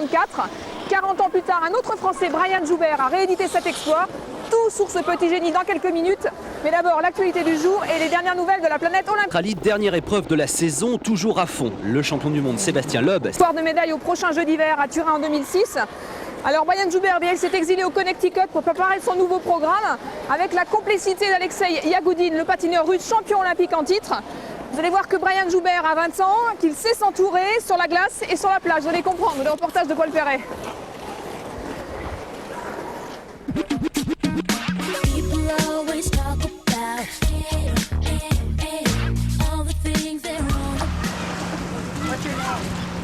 40 ans plus tard, un autre Français, Brian Joubert, a réédité cet exploit. Tout sur ce petit génie dans quelques minutes. Mais d'abord, l'actualité du jour et les dernières nouvelles de la planète olympique. Rallye, dernière épreuve de la saison, toujours à fond. Le champion du monde, Sébastien Loeb. Histoire de médaille au prochain Jeux d'hiver à Turin en 2006. Alors Brian Joubert, il s'est exilé au Connecticut pour préparer son nouveau programme avec la complicité d'Alexei Yagoudine, le patineur russe champion olympique en titre. Vous allez voir que Brian Joubert a 20 ans, qu'il sait s'entourer sur la glace et sur la plage. Vous allez comprendre, le reportage de Paul Perret.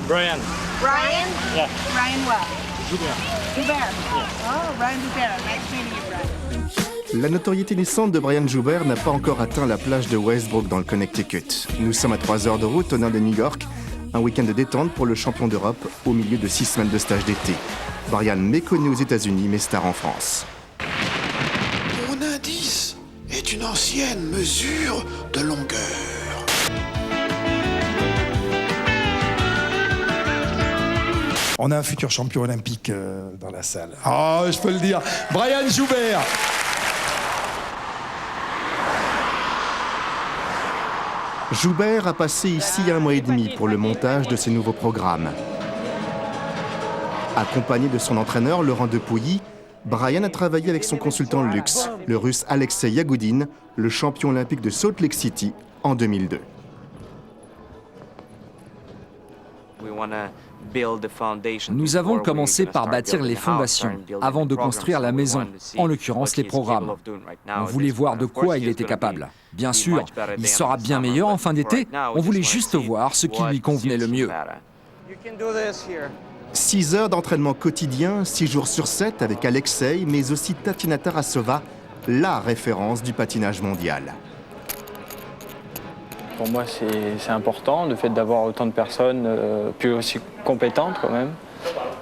Brian. Brian? Yeah. Brian what? Joubert. Joubert. Yeah. Oh, Brian Joubert. Nice meeting you, Brian. La notoriété naissante de Brian Joubert n'a pas encore atteint la plage de Westbrook dans le Connecticut. Nous sommes à 3 heures de route au nord de New York, un week-end de détente pour le champion d'Europe au milieu de 6 semaines de stage d'été. Brian méconnu aux États-Unis mais star en France. Mon indice est une ancienne mesure de longueur. On a un futur champion olympique dans la salle. Ah, je peux le dire, Brian Joubert. Joubert a passé ici 1 mois et demi pour le montage de ses nouveaux programmes. Accompagné de son entraîneur Laurent Depuyi, Brian a travaillé avec son consultant luxe, le russe Alexei Yagoudine, le champion olympique de Salt Lake City en 2002. Nous avons commencé par bâtir les fondations avant de construire la maison, en l'occurrence les programmes. On voulait voir de quoi il était capable. Bien sûr, il sera bien meilleur en fin d'été, on voulait juste voir ce qui lui convenait le mieux. 6 heures d'entraînement quotidien, 6 jours sur 7 avec Alexei, mais aussi Tatiana Tarasova, la référence du patinage mondial. Pour moi, c'est important, le fait d'avoir autant de personnes, puis aussi compétentes quand même,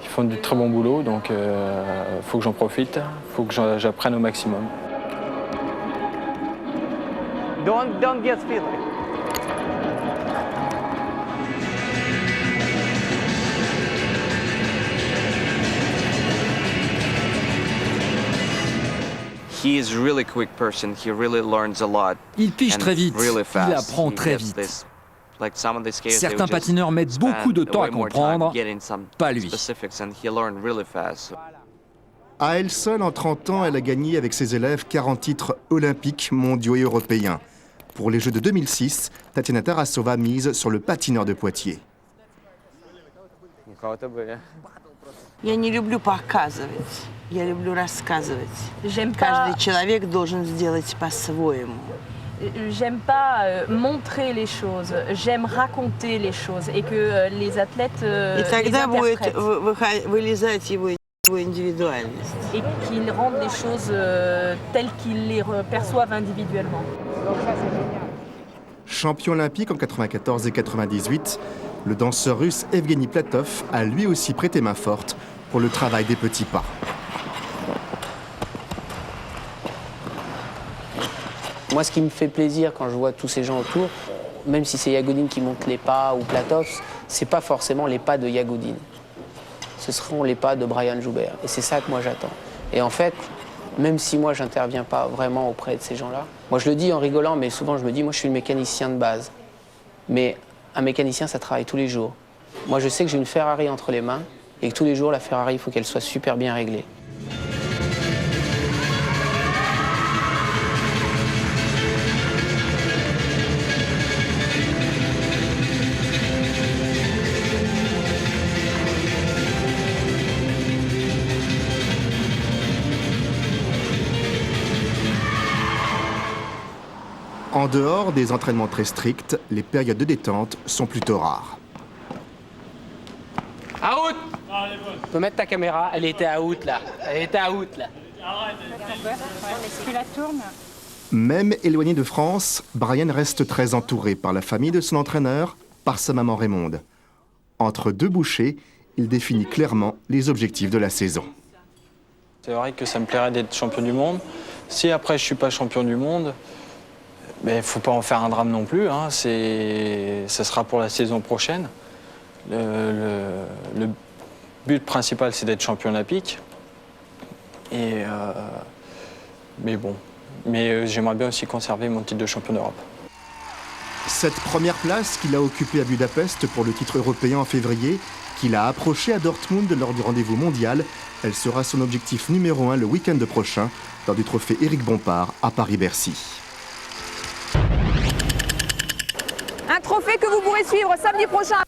qui font du très bon boulot, donc il faut que j'en profite, il faut que j'apprenne au maximum. Don't get speedy. Il pige très vite, il apprend très vite. Certains patineurs mettent beaucoup de temps à comprendre, pas lui. À elle seule, en 30 ans, elle a gagné avec ses élèves 40 titres olympiques, mondiaux et européens. Pour les Jeux de 2006, Tatiana Tarasova mise sur le patineur de Poitiers. Я не люблю показывать, я люблю рассказывать. Каждый человек должен сделать по-своему. J'aime pas montrer les choses, j'aime raconter les choses et que les athlètes И тогда будет вылезать его индивидуальность. Et qu'ils rendent les choses telles qu'ils les perçoivent individuellement. Champion olympique en 94 et 98, le danseur russe Evgeny Platov a lui aussi prêté main forte pour le travail des petits pas. Moi, ce qui me fait plaisir quand je vois tous ces gens autour, même si c'est Yagoudine qui monte les pas ou Platov, c'est pas forcément les pas de Yagoudine. Ce seront les pas de Brian Joubert. Et c'est ça que moi j'attends. Et en fait, même si moi j'interviens pas vraiment auprès de ces gens-là, moi je le dis en rigolant, mais souvent je me dis, moi je suis le mécanicien de base. Mais un mécanicien, ça travaille tous les jours. Moi je sais que j'ai une Ferrari entre les mains et que tous les jours la Ferrari, il faut qu'elle soit super bien réglée. En dehors des entraînements très stricts, les périodes de détente sont plutôt rares. Out! Tu peux mettre ta caméra, elle était out là. Elle était out là. Tu la tournes? Même éloigné de France, Brian reste très entouré par la famille de son entraîneur, par sa maman Raymonde. Entre deux bouchées, il définit clairement les objectifs de la saison. C'est vrai que ça me plairait d'être champion du monde. Si après je suis pas champion du monde, il ne faut pas en faire un drame non plus. Hein. Ça sera pour la saison prochaine. but principal, c'est d'être champion olympique. Mais bon, j'aimerais bien aussi conserver mon titre de champion d'Europe. Cette première place qu'il a occupée à Budapest pour le titre européen en février, qu'il a approché à Dortmund lors du rendez-vous mondial, elle sera son objectif numéro 1 le week-end prochain, lors du trophée Éric Bompard à Paris-Bercy. Un trophée que vous pourrez suivre samedi prochain.